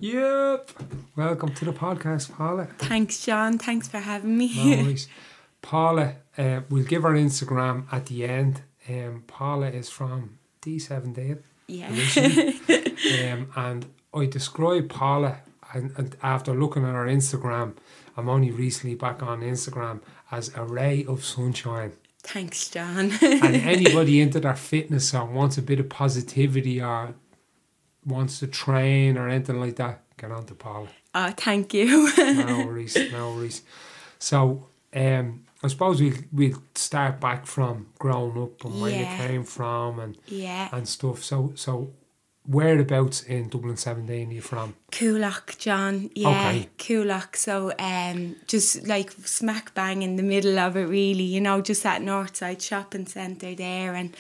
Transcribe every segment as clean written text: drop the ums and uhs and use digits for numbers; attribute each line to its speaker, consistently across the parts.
Speaker 1: Yep. Welcome to the podcast, Paula.
Speaker 2: Thanks, John. Thanks for having me.
Speaker 1: No worries. Paula, we'll give her Instagram at the end. Paula is from D7 Day.
Speaker 2: Yeah.
Speaker 1: And I describe Paula, and after looking at her Instagram, I'm only recently back on Instagram, as a ray of sunshine.
Speaker 2: Thanks, John.
Speaker 1: And anybody into their fitness or wants a bit of positivity or wants to train or anything like that, get on to Paula.
Speaker 2: Oh, thank you.
Speaker 1: No worries. So, I suppose we'll start back from growing up and where you came from and stuff. So whereabouts in Dublin 17 are you from?
Speaker 2: Coolock, John. Yeah, okay. Coolock. So just like smack bang in the middle of it, really. You know, just that Northside shopping centre there, and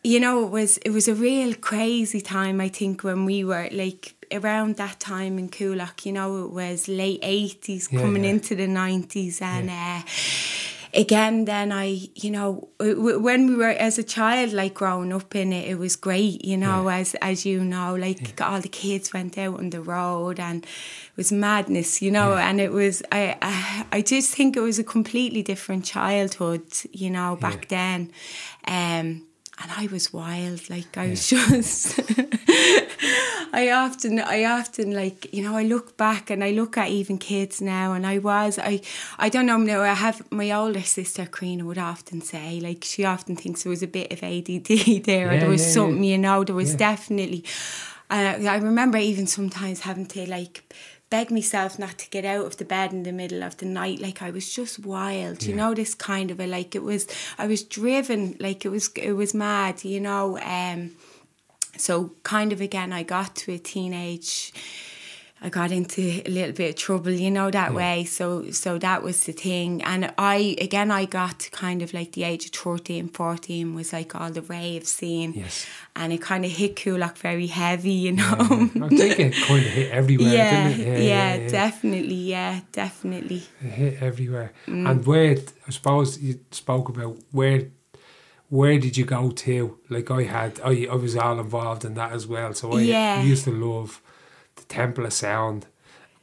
Speaker 2: you know, it was a real crazy time. I think when we were like around that time in Coolock. You know, it was late 80s coming into the 90s, and again, then when we were as a child, like growing up in it, it was great, you know, as you know, like all the kids went out on the road and it was madness, you know, and it was, I just think it was a completely different childhood, you know, back then. And I was wild, like I was just, I often like, you know, I look back and I look at even kids now, and I don't know now, I have my older sister, Karina, would often say, like, she often thinks there was a bit of ADD there, or there was something, you know, there was definitely, I remember even sometimes having to like beg myself not to get out of the bed in the middle of the night. Like I was just wild, you know, this kind of I was driven, like it was mad, you know. So kind of again, I got to I got into a little bit of trouble, you know, that way. So that was the thing. And I got to kind of like the age of 13, 14 was like all the rave scene. Yes. And it kind of hit Coolock very heavy, you know.
Speaker 1: I think it kind of hit everywhere, didn't it?
Speaker 2: Definitely.
Speaker 1: It hit everywhere. And where, I suppose you spoke about where did you go to? Like I was all involved in that as well. So I used to love the Temple of Sound,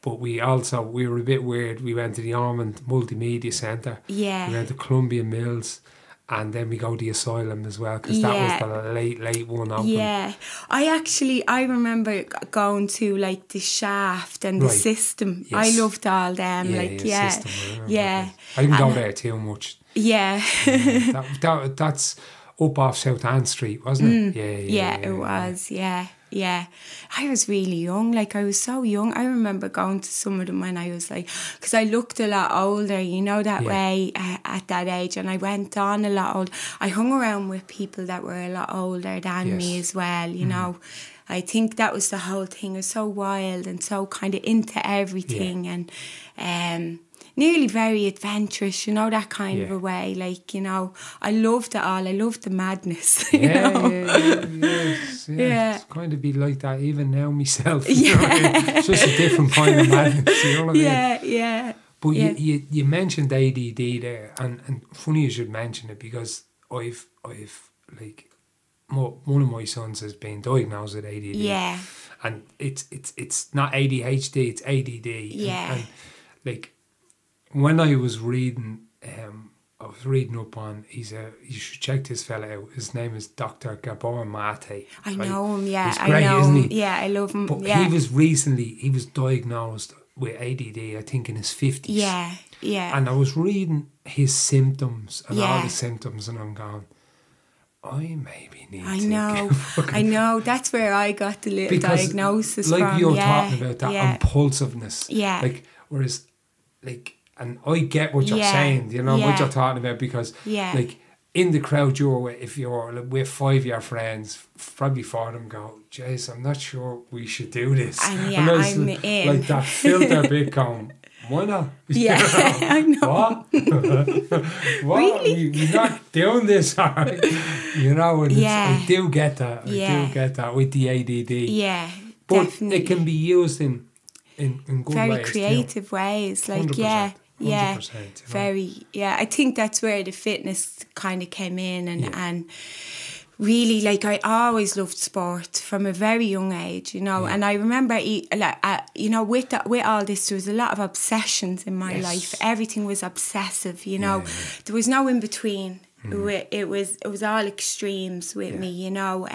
Speaker 1: but we were a bit weird. We went to the Ormond Multimedia Centre. Yeah. We went to Columbia Mills, and then we go to the Asylum as well, because that was the late one open.
Speaker 2: Yeah. I remember going to like the Shaft and the System. Yes. I loved all them. System, I
Speaker 1: didn't go there too much.
Speaker 2: Yeah.
Speaker 1: That's up off South Ann Street, wasn't it?
Speaker 2: Yeah, it was, yeah. I was really young, like I was so young. I remember going to some of them when I was like, because I looked a lot older, you know, that way at that age, and I went on a lot older. I hung around with people that were a lot older than me as well, you know. I think that was the whole thing. It was so wild and so kind of into everything, and nearly very adventurous, you know, that kind of a way. Like, you know, I loved it all. I loved the madness, you know.
Speaker 1: It's kind of be like that even now myself. You know what I mean? It's just a different kind of madness, you know what I mean?
Speaker 2: Yeah.
Speaker 1: But you mentioned ADD there, and funny you should mention it, because I've like, one of my sons has been diagnosed with ADD. Yeah. And it's not ADHD, it's ADD. Yeah. And like, when I was reading, up on, you should check this fella out. His name is Dr. Gabor Mate.
Speaker 2: I know him, yeah.
Speaker 1: He's great,
Speaker 2: I know
Speaker 1: isn't
Speaker 2: him.
Speaker 1: he?
Speaker 2: Yeah, I love him.
Speaker 1: But he was diagnosed with ADD, I think, in his 50s.
Speaker 2: Yeah.
Speaker 1: And I was reading his symptoms and all the symptoms, and I'm going, I maybe need
Speaker 2: I know. That's where I got the little diagnosis from.
Speaker 1: Like you're talking about that impulsiveness. Yeah. Like, whereas, like, and I get what you're saying, you know, what you're talking about, because, like, in the crowd you're with, if you're with 5 of your friends, probably 4 of them go, Jace, I'm not sure we should do this. And
Speaker 2: I'm in.
Speaker 1: Like that filter bit going, why not?
Speaker 2: Yeah, I know.
Speaker 1: What? Really? We're not doing this, you know, and I do get that. I do get that with the ADD. Yeah, but definitely. It can be used in good
Speaker 2: very
Speaker 1: ways. Very
Speaker 2: creative ways. Like, 100%. Yeah, very. Yeah, I think that's where the fitness kind of came in, and really, like, I always loved sport from a very young age, you know. And I remember, you know, with all this, there was a lot of obsessions in my life. Everything was obsessive, you know. There was no in between. It was all extremes with me, you know.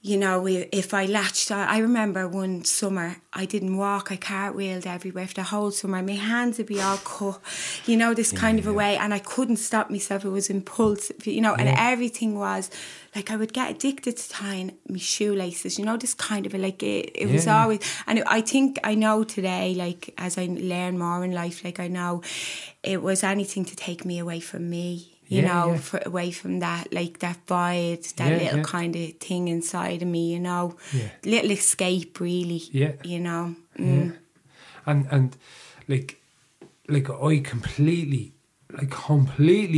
Speaker 2: You know, if I latched on, I remember one summer I didn't walk, I cartwheeled everywhere for the whole summer. My hands would be all cut, you know, this kind of a way, and I couldn't stop myself. It was impulsive, you know, and everything was like I would get addicted to tying my shoelaces, you know, this kind of like it was always, and I think I know today, like as I learn more in life, like I know it was anything to take me away from me. You know, away from that, like that void, that little kind of thing inside of me, you know. Little escape, really. You know.
Speaker 1: And like I completely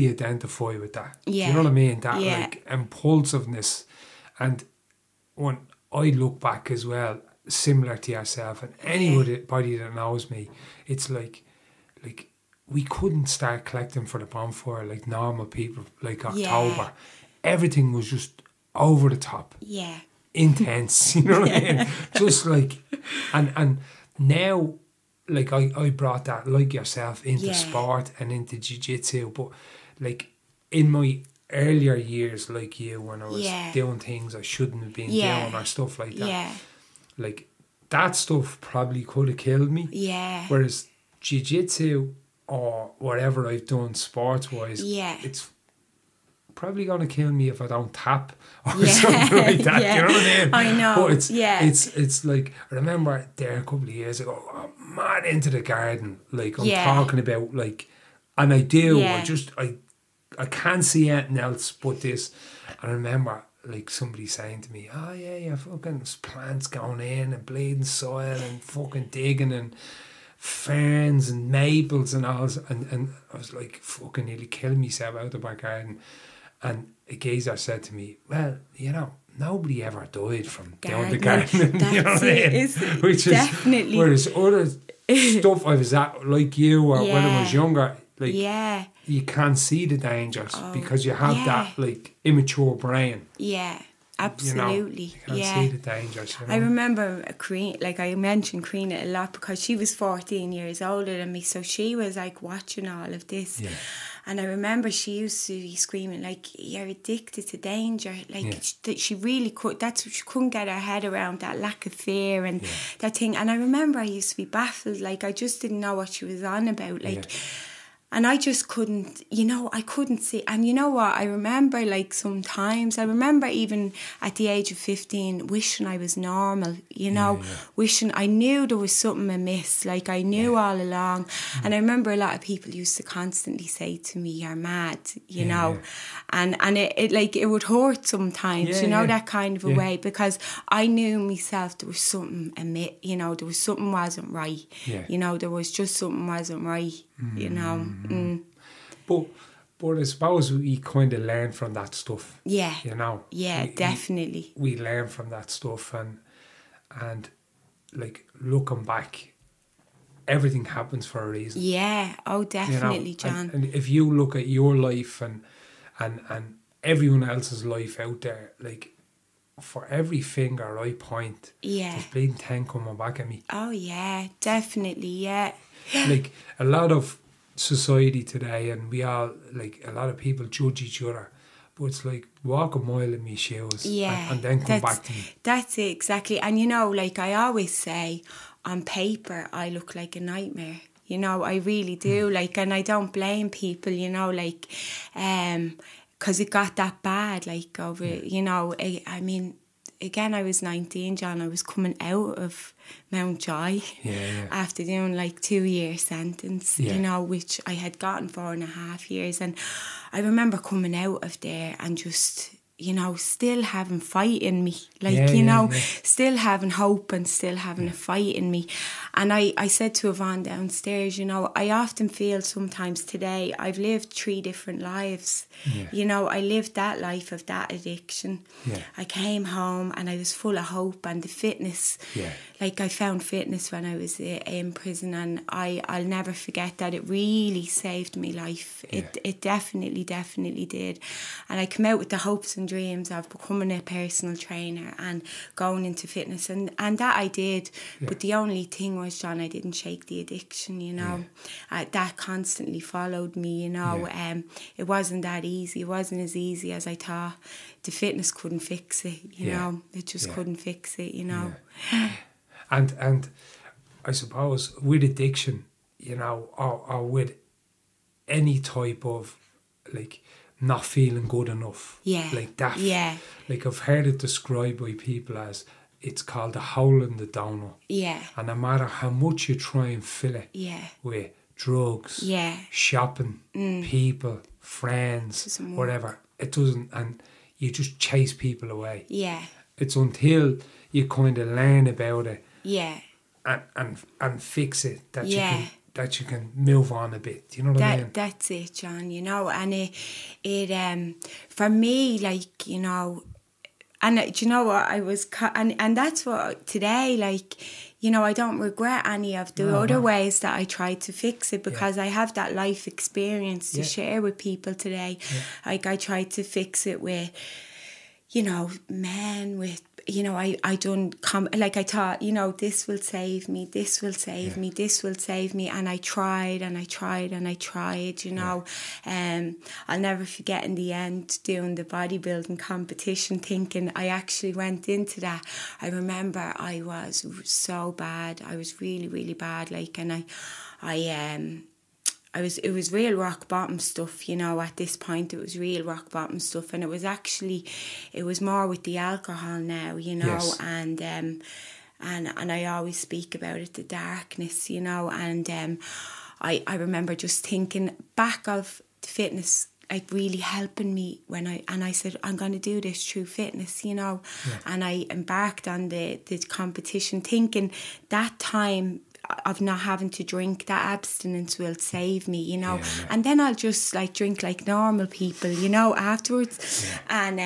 Speaker 1: identify with that. You know what I mean? That like impulsiveness. And when I look back as well, similar to yourself and anybody that knows me, it's like we couldn't start collecting for the bonfire like normal people, like October. Everything was just over the top. Intense, you know what I mean? Just like, and now, like I brought that, like yourself, into sport and into jiu-jitsu, but like in my earlier years, like you, when I was doing things I shouldn't have been doing or stuff like that, like that stuff probably could have killed me. Whereas jiu-jitsu or whatever I've done sports-wise, it's probably going to kill me if I don't tap or something like that. You know what I mean?
Speaker 2: I know.
Speaker 1: But it's like, I remember there a couple of years ago, I'm mad into the garden. Like, I'm talking about, like, and I do. I can't see anything else but this. And I remember, like, somebody saying to me, oh, yeah, yeah, fucking there's plants going in and bleeding soil and fucking digging and ferns and maples and all, and I was like fucking nearly killing myself out the back garden. And a geezer said to me, well, you know, nobody ever died from doing the gardening. You know what I mean? Which
Speaker 2: definitely.
Speaker 1: Whereas other stuff I was at, like you, or when I was younger, like you can't see the dangers because you have that like immature brain.
Speaker 2: Absolutely,
Speaker 1: you can't see the dangers. You know?
Speaker 2: I remember I mentioned Karina a lot because she was 14 years older than me, so she was like watching all of this. And I remember she used to be screaming like, "You're addicted to danger!" Like she really could. She couldn't get her head around that lack of fear and that thing. And I remember I used to be baffled. Like I just didn't know what she was on about. Like. And I just couldn't, you know, I couldn't see. And you know what? I remember, like, sometimes, I remember even at the age of 15, wishing I was normal, you know, wishing, I knew there was something amiss, like, I knew all along. And I remember a lot of people used to constantly say to me, you're mad, you know. And it like, it would hurt sometimes, you know, that kind of a way, because I knew myself there was something amiss, you know, there was something wasn't right. You know, there was just something wasn't right. You know.
Speaker 1: But I suppose we kind of learn from that stuff. You know.
Speaker 2: Definitely.
Speaker 1: We learn from that stuff, and like looking back, everything happens for a reason.
Speaker 2: Definitely,
Speaker 1: you know?
Speaker 2: John.
Speaker 1: And if you look at your life and everyone else's life out there, like for every finger I point, there's bleeding 10 coming back at me.
Speaker 2: Definitely,
Speaker 1: Like a lot of society today, and we all, like, a lot of people judge each other, but it's like walk a mile in my shoes and then come back to me.
Speaker 2: That's it, exactly. And you know, like I always say, on paper I look like a nightmare, you know, I really do. Like, and I don't blame people, you know, like because it got that bad, like over you know, I mean, again, I was 19, John. I was coming out of Mountjoy after doing like 2-year sentence, you know, which I had gotten 4.5 years. And I remember coming out of there and just, you know, still having fight in me. Like, you know, still having hope and still having a fight in me. And I said to Yvonne downstairs, you know, I often feel sometimes today I've lived 3 different lives. You know, I lived that life of that addiction. I came home and I was full of hope and the fitness. Like I found fitness when I was in prison, and I'll never forget that. It really saved me life. It definitely did. And I come out with the hopes and dreams of becoming a personal trainer and going into fitness, and that I did. But the only thing was, John, I didn't shake the addiction, you know. That constantly followed me, you know. It wasn't that easy. It wasn't as easy as I thought. The fitness couldn't fix it, you know. It just couldn't fix it, you know.
Speaker 1: And I suppose with addiction, you know, or with any type of, like, not feeling good enough. Like that. Like, I've heard it described by people as, it's called a hole in the donut. And no matter how much you try and fill it with drugs, shopping, people, friends, whatever, it doesn't, and you just chase people away. It's until you kind of learn about it and fix it that you can move on a bit. You know what I mean?
Speaker 2: That's it, John, you know. And it for me, like, you know, and do you know what, I was and that's what today, like, you know, I don't regret any of the other ways that I tried to fix it, because I have that life experience to share with people today. Like, I tried to fix it with, you know, men, with, you know, I done, like, I thought, you know, this will save me, this will save me, this will save me. And I tried and I tried and I tried, you know. I'll never forget in the end doing the bodybuilding competition, thinking I actually went into that. I remember I was so bad. I was really, really bad. Like, and it was real rock bottom stuff, you know. At this point, it was real rock bottom stuff, and it was more with the alcohol now, you know. And I always speak about it, the darkness, you know. And I remember just thinking back of the fitness, like, really helping me when I said, I'm going to do this through fitness, you know. And I embarked on the competition thinking that time of not having to drink, that abstinence will save me, you know. And then I'll just, like, drink like normal people, you know, afterwards. And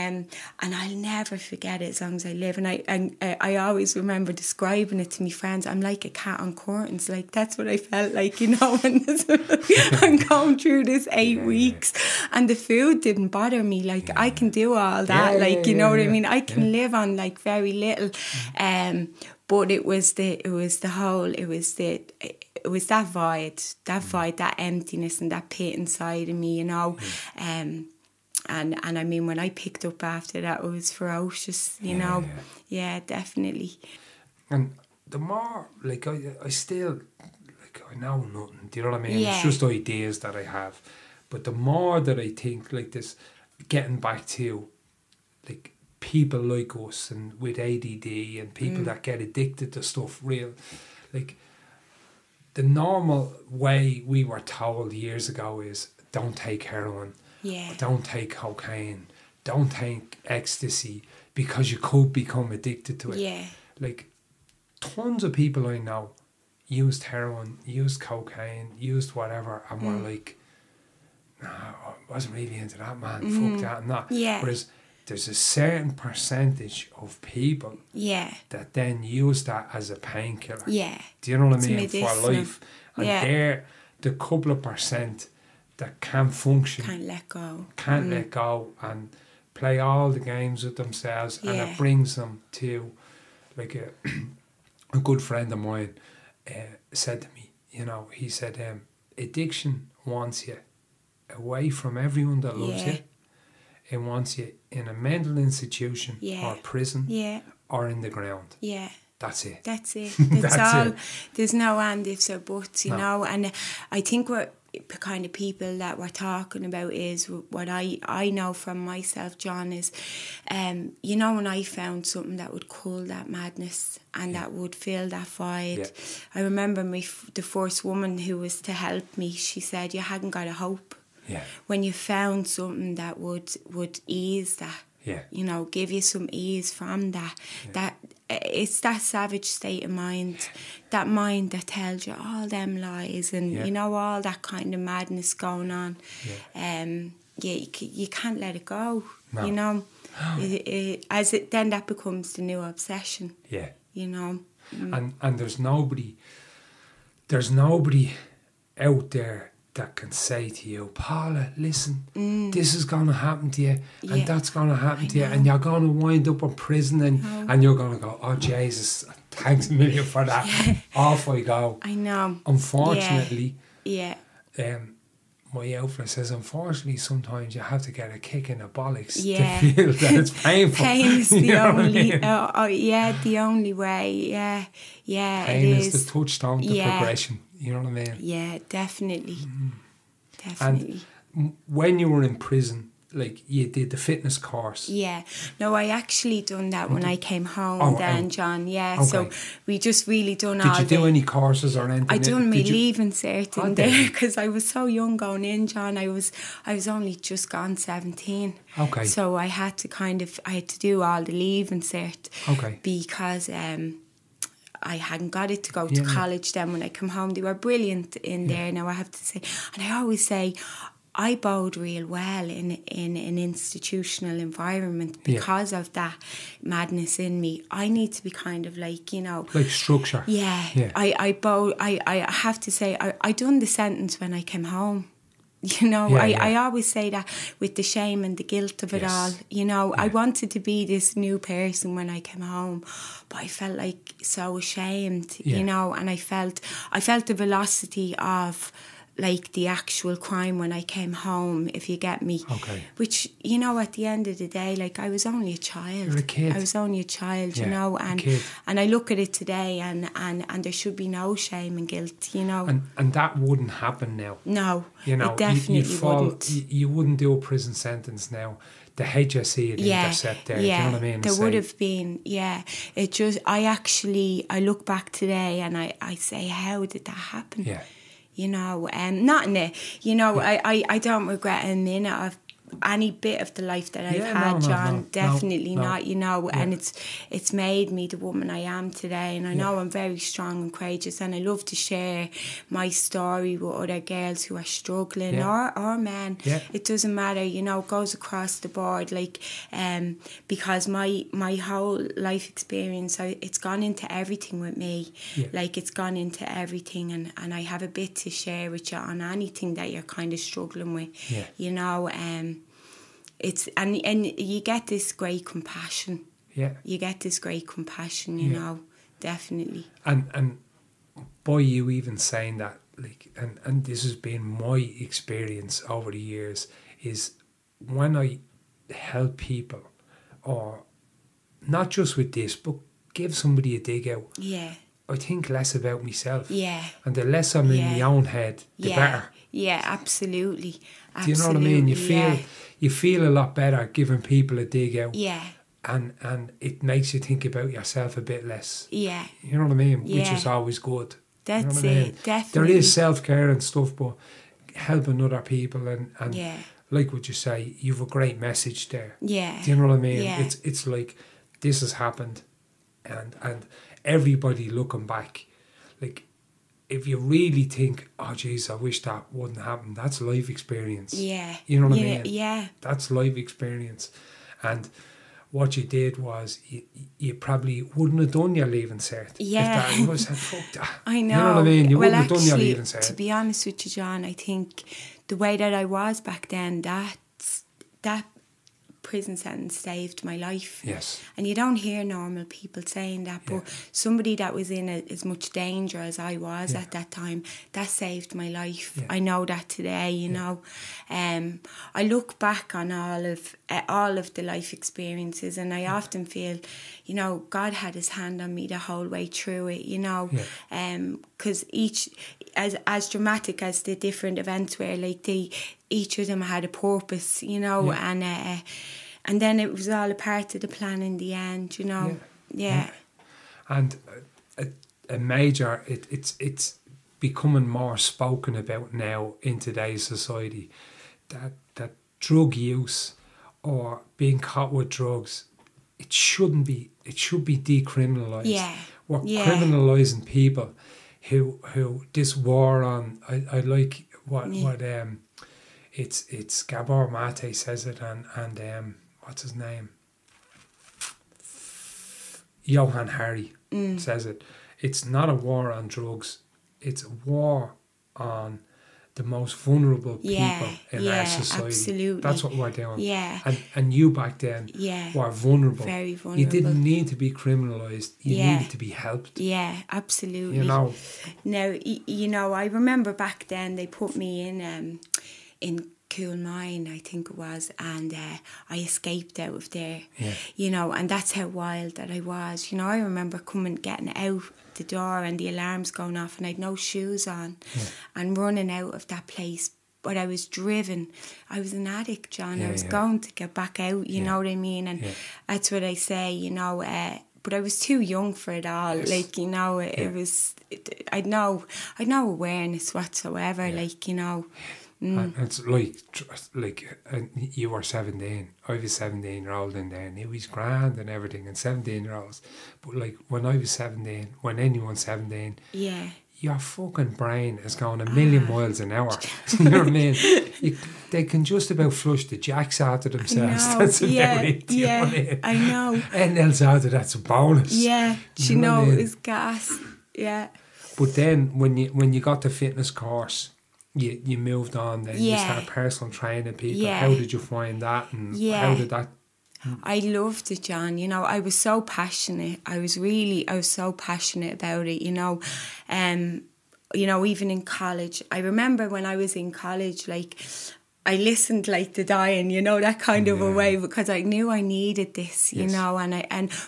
Speaker 2: I'll never forget it as long as I live. And I always remember describing it to my friends. I'm like a cat on curtains. Like, that's what I felt like, you know. And I'm going through this 8 weeks, and the food didn't bother me. Like, I can do all that. Like, you know what I mean? I can live on, like, very little. But it was that void, that emptiness and that pit inside of me, you know. And I mean, when I picked up after that, it was ferocious, you know. Yeah, definitely.
Speaker 1: And the more, like, I still, like, I know nothing, do you know what I mean? It's just ideas that I have. But the more that I think, like, this, getting back to, like, people like us and with ADD and people that get addicted to stuff, real, like, the normal way we were told years ago is, don't take heroin, don't take cocaine, don't take ecstasy, because you could become addicted to it. Like, tons of people I know used heroin, used cocaine, used whatever, and were like, nah, I wasn't really into that, man, fuck that and that. Whereas there's a certain percentage of people that then use that as a painkiller. Do you know what I mean? Medicinal. For life. And they're the couple of percent that can't function. Can't let go and play all the games with themselves. And it brings them to, like, a good friend of mine said to me, you know, he said, addiction wants you away from everyone that loves you. It wants you in a mental institution or prison or in the ground. That's it.
Speaker 2: That's all. It. There's no and ifs or buts, you know. And I think what kind of people that we're talking about is what I know from myself, John, is, you know, when I found something that would cool that madness and that would fill that void. I remember the first woman who was to help me, she said, you hadn't got a hope. When you found something that would ease that, you know, give you some ease from that, that it's that savage state of mind, that mind that tells you all them lies and, you know, all that kind of madness going on. You can't let it go, you know. Then that becomes the new obsession, you know. And
Speaker 1: there's nobody out there that can say to you, Paula, listen, this is going to happen to you, and that's going to happen to you, and you're going to wind up in prison, and you're going to go, oh, Jesus, thanks a million for that. Off I go.
Speaker 2: I know.
Speaker 1: Unfortunately,
Speaker 2: yeah.
Speaker 1: My outfit says, unfortunately, sometimes you have to get a kick in the bollocks
Speaker 2: to
Speaker 1: feel that it's painful.
Speaker 2: Pain is the only, the only way. Yeah,
Speaker 1: Pain
Speaker 2: it
Speaker 1: is the touchstone to progression. You know what I mean?
Speaker 2: Yeah, definitely. Definitely.
Speaker 1: And when you were in prison, like, you did the fitness course.
Speaker 2: Yeah. No, I actually done that when I came home then, John. Yeah. Okay. So we just really done all.
Speaker 1: Did you do any courses or anything?
Speaker 2: I done my leaving cert in there because I was so young going in, John. I was only just gone 17.
Speaker 1: Okay.
Speaker 2: So I had to do all the leaving cert.
Speaker 1: Okay.
Speaker 2: Because I hadn't got it to go to college then when I come home. They were brilliant in there, now I have to say. And I always say, I bode real well in an institutional environment because of that madness in me. I need to be kind of like, like
Speaker 1: structure.
Speaker 2: Yeah. I have to say, I done the sentence when I came home. I always say that with the shame and the guilt of it all. I wanted to be this new person when I came home, but I felt like so ashamed, and I felt the velocity of like the actual crime when I came home, if you get me.
Speaker 1: Okay.
Speaker 2: Which, at the end of the day, like, I was only a child.
Speaker 1: You're a kid.
Speaker 2: I was only a child, and I look at it today and there should be no shame and guilt,
Speaker 1: And that wouldn't happen now.
Speaker 2: No, it definitely wouldn't.
Speaker 1: You wouldn't do a prison sentence now. The HSE would intercept there, do you know what I mean?
Speaker 2: There would have been, It just, I look back today and I say, how did that happen?
Speaker 1: Yeah.
Speaker 2: Not in it. I don't regret a minute of any bit of the life that I've had, John. Definitely not, and it's made me the woman I am today, and I know I'm very strong and courageous, and I love to share my story with other girls who are struggling or men. It doesn't matter, it goes across the board, like, because my whole life experience, it's gone into everything with me. Like, it's gone into everything, and I have a bit to share with you on anything that you're kind of struggling with. It's and you get this great compassion. You get this great compassion, definitely.
Speaker 1: And by you even saying that, like, and this has been my experience over the years, is when I help people, or not just with this, but give somebody a dig out. I think less about myself. And the less I'm in my own head, the better.
Speaker 2: Yeah, absolutely.
Speaker 1: Do you know what I mean? You feel a lot better giving people a dig out. And it makes you think about yourself a bit less. You know what I mean? Which is always good.
Speaker 2: That's
Speaker 1: you know
Speaker 2: it, definitely.
Speaker 1: There is self-care and stuff, but helping other people and like what you say, you've a great message there. Do you know what I mean? It's like, this has happened, and everybody looking back, like, if you really think, oh jeez, I wish that wouldn't happen, that's life experience. You know what I mean? That's life experience. And what you did was, you probably wouldn't have done your leaving cert. You would have said, fuck that.
Speaker 2: I know.
Speaker 1: You know what I mean? You wouldn't have done your leaving cert.
Speaker 2: To be honest with you, John, I think the way that I was back then, that prison sentence saved my life. And you don't hear normal people saying that, but somebody that was in as much danger as I was at that time, that saved my life. I know that today, I look back on all of the life experiences, and I often feel, God had his hand on me the whole way through it, because each, as dramatic as the different events were, like, each of them had a purpose, and then it was all a part of the plan in the end,
Speaker 1: And a major, it's becoming more spoken about now in today's society, that drug use or being caught with drugs, it should be decriminalised. We're criminalising people who this war on, I like what it's Gabor Mate says it, and what's his name? Johann Hari says it. It's not a war on drugs. It's a war on the most vulnerable people in our society.
Speaker 2: Absolutely.
Speaker 1: That's what we're doing.
Speaker 2: Yeah.
Speaker 1: And you back then were vulnerable.
Speaker 2: Very vulnerable.
Speaker 1: You didn't need to be criminalised. You needed to be helped.
Speaker 2: Yeah, absolutely.
Speaker 1: You know.
Speaker 2: Now, you know, I remember back then they put me in Cool Mine, I think it was, and I escaped out of there.
Speaker 1: Yeah.
Speaker 2: You know, and that's how wild that I was. You know, I remember getting out the door and the alarms going off and I'd no shoes on and running out of that place. But I was driven. I was an addict, John. I was going to get back out, you know what I mean? And that's what I say, you know, but I was too young for it all. Yes. Like, you know, it was, I'd no awareness whatsoever, like, you know.
Speaker 1: And it's like you were 17. I was 17-year-old in there, and it was grand and everything, and 17-year-olds. But like when I was 17, when anyone's 17, your fucking brain is going a million miles an hour. You know what I mean? They can just about flush the jacks out of themselves. That's about it. You know what I mean?
Speaker 2: I know.
Speaker 1: And else out of that's a bonus.
Speaker 2: Yeah, you know, it's gas. Yeah.
Speaker 1: But then when you got the fitness course, you moved on, then you started personal training people.
Speaker 2: Yeah.
Speaker 1: How did you find that, and how did that?
Speaker 2: I loved it, John. You know, I was so passionate. I was so passionate about it, you know. Even in college. I remember when I was in college, like, I listened like to dying, you know, that kind of a way, because I knew I needed this, you know,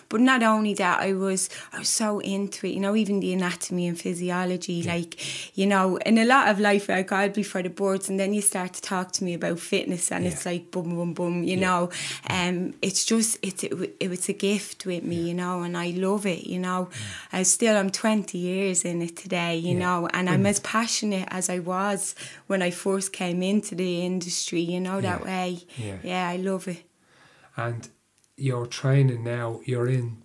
Speaker 2: but not only that, I was so into it, you know, even the anatomy and physiology, like, you know, in a lot of life, like, I'd be for the boards, and then you start to talk to me about fitness, and it's like boom, boom, boom, you know, it's just, it was a gift with me, you know, and I love it, you know. I'm 20 years in it today, you know, and I'm as passionate as I was when I first came into the industry, you know, that way. Yeah, I love it.
Speaker 1: And you're training now, you're in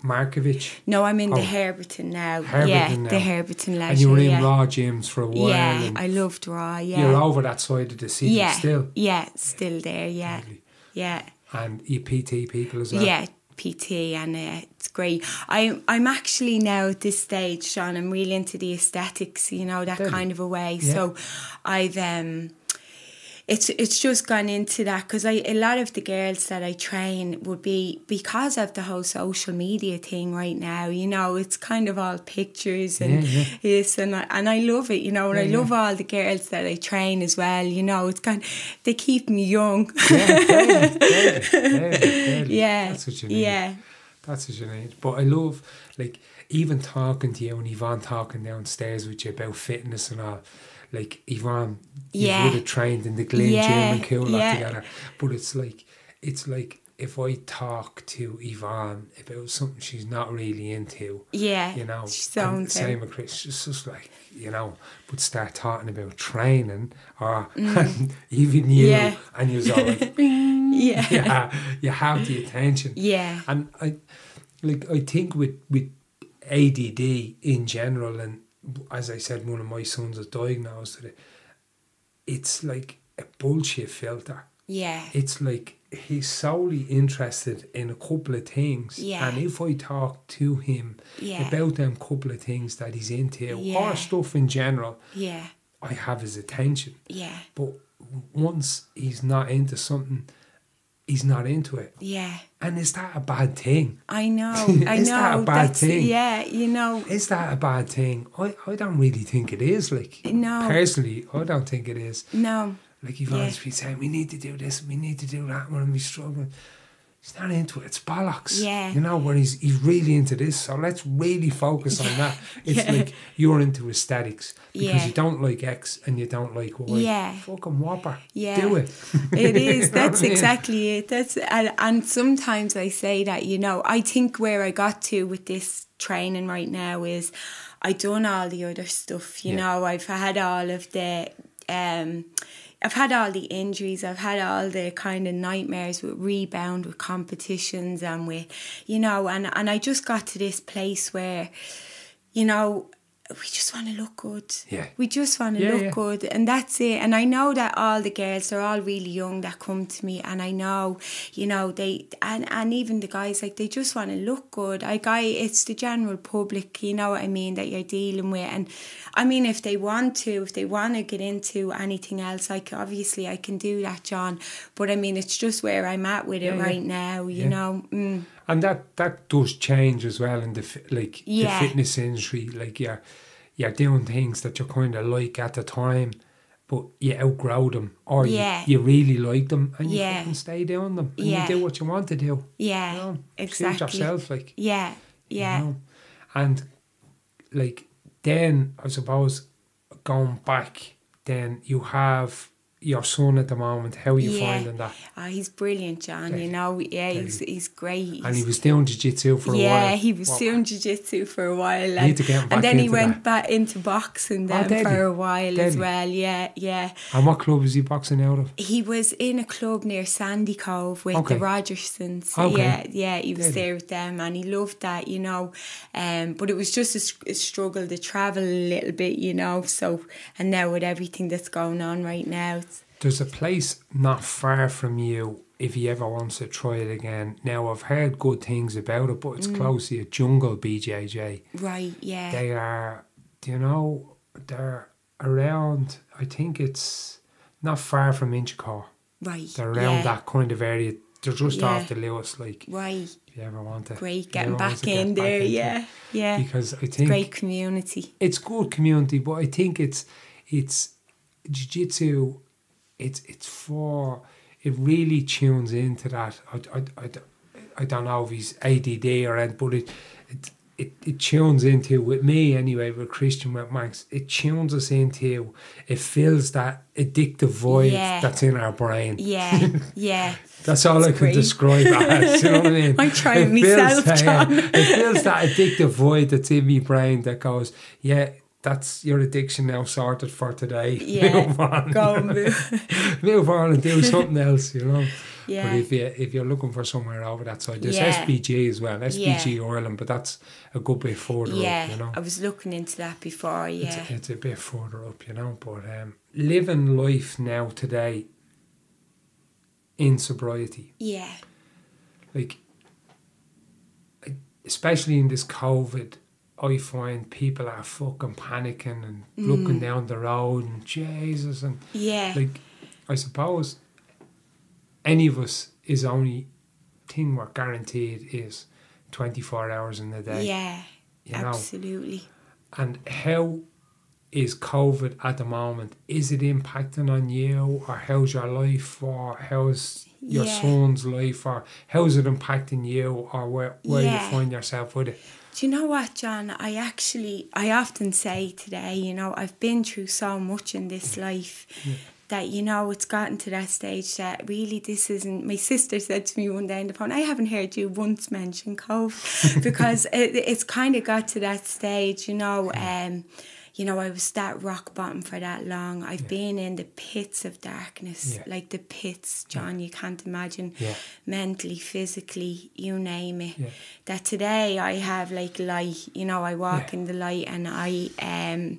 Speaker 1: Markovich?
Speaker 2: No, I'm in the Herberton now. The Herberton Leisure.
Speaker 1: And you were in Raw gyms for a while.
Speaker 2: Yeah, I loved Raw,
Speaker 1: You're over that side of the city still?
Speaker 2: Yeah, still there,
Speaker 1: Lovely.
Speaker 2: Yeah.
Speaker 1: And you PT people as well?
Speaker 2: Yeah, PT, and it's great. I'm actually now at this stage, Sean, I'm really into the aesthetics, you know, that kind of a way. Yeah. So I've it's just gone into that, because a lot of the girls that I train would be, because of the whole social media thing right now, you know, it's kind of all pictures and this, and I love it, you know, and I love all the girls that I train as well, you know, it's kind of, they keep me young.
Speaker 1: Yeah, that's what you need. Yeah. That's what you need. But I love, like, even talking to you and Yvonne talking downstairs with you about fitness and all. Like, Yvonne, you would have trained in the Glen Gym and Coolock together. But it's like if I talk to Yvonne about something she's not really into, you know, and the same with Chris, it's just like, you know, but start talking about training, or even you, and you're all like, you have the attention. Yeah. And I think with ADD in general, and as I said, one of my sons is diagnosed with it. It's like a bullshit filter. Yeah. It's like he's solely interested in a couple of things. Yeah. And if I talk to him about them couple of things that he's into, or stuff in general, I have his attention. Yeah. But once he's not into something, he's not into it. Yeah. And is that a bad thing?
Speaker 2: I know.
Speaker 1: Is that a bad thing?
Speaker 2: Yeah, you know.
Speaker 1: Is that a bad thing? I don't really think it is. Like, no. Personally, I don't think it is. No. Like, Yvonne's been saying, we need to do this, we need to do that, when we're struggling. He's not into it. It's bollocks. Yeah. You know, where he's really into this. So let's really focus on that. It's like you're into aesthetics because you don't like X and you don't like Y. Yeah. Fucking whopper. Yeah. Do it.
Speaker 2: It is. That's exactly it. And sometimes I say that, you know, I think where I got to with this training right now is I done all the other stuff. You know, I've had all of the I've had all the injuries, I've had all the kind of nightmares with rebound, with competitions, and with, you know, and I just got to this place where, you know, we just want to look good.
Speaker 1: Yeah.
Speaker 2: We just want to look good, and that's it. And I know that all the girls, they're all really young that come to me, and I know, you know, they and even the guys, like, they just want to look good. It's the general public, you know what I mean, that you're dealing with. And I mean, if they want to get into anything else, like, obviously I can do that, John. But I mean, it's just where I'm at with it right now, you know.
Speaker 1: And that does change as well in the fitness industry. Like, you're doing things that you kind of like at the time, but you outgrow them, or you really like them, and you fucking stay doing them, and you do what you want to do.
Speaker 2: Yeah,
Speaker 1: you know?
Speaker 2: exactly.
Speaker 1: Suit yourself, like.
Speaker 2: Yeah.
Speaker 1: You know? And like, then I suppose going back, then you have your son at the moment. How are you finding that?
Speaker 2: Oh, he's brilliant, John. You know, he's great.
Speaker 1: And he was doing jiu-jitsu for a while.
Speaker 2: Yeah, he was doing jiu-jitsu for a while.
Speaker 1: Need to get him back
Speaker 2: and then he
Speaker 1: into
Speaker 2: went back into boxing then for a while as well. Yeah.
Speaker 1: And what club was he boxing out of?
Speaker 2: He was in a club near Sandy Cove with the Rogersons.
Speaker 1: Okay.
Speaker 2: Yeah, he was there with them, and he loved that, you know. But it was just a struggle to travel a little bit, you know. So, and now with everything that's going on right now,
Speaker 1: there's a place not far from you if he ever wants to try it again. Now, I've heard good things about it, but it's close to Jungle BJJ.
Speaker 2: Right, yeah.
Speaker 1: They are, you know, they're around, I think it's not far from Inchicore.
Speaker 2: Right,
Speaker 1: they're around that kind of area. They're just off the Lewis, like.
Speaker 2: Right.
Speaker 1: If you ever want to.
Speaker 2: Great, getting back in there, yeah.
Speaker 1: Because I think...
Speaker 2: It's great community.
Speaker 1: It's good community, but I think it's jiu-jitsu... It's for, it really tunes into that. I don't know if he's ADD or anything, but it tunes into, with me anyway, with Christian, with Max, it tunes us into, it fills that addictive void that's in our brain. Yeah. That's all I can describe it as, you know what I mean?
Speaker 2: I'm trying myself, John.
Speaker 1: It fills that addictive void that's in my brain that goes, that's your addiction now sorted for today.
Speaker 2: Yeah,
Speaker 1: move on.
Speaker 2: Go move.
Speaker 1: Move on and do something else, you know.
Speaker 2: Yeah.
Speaker 1: But if you're looking for somewhere over that side, there's SBG as well, SBG Ireland, but that's a good bit further up, you know.
Speaker 2: I was looking into that before,
Speaker 1: It's a bit further up, you know. But living life now today in sobriety.
Speaker 2: Yeah.
Speaker 1: Like, especially in this COVID, I find people are fucking panicking and looking down the road and Jesus, and like, I suppose any of us is only thing we're guaranteed is 24 hours in a day.
Speaker 2: Yeah,
Speaker 1: you
Speaker 2: absolutely.
Speaker 1: Know? And how is COVID at the moment? Is it impacting on you, or how's your life, or how's your son's life, or how's it impacting you, or where you find yourself with it?
Speaker 2: Do you know what, John? I often say today, you know, I've been through so much in this life that, you know, it's gotten to that stage that really this isn't... My sister said to me one day on the phone, I haven't heard you once mention COVID, because it's kind of got to that stage, you know. You know, I was that rock bottom for that long. I've been in the pits of darkness, like the pits, John, you can't imagine, mentally, physically, you name it. That today I have like light, you know, I walk in the light, and I,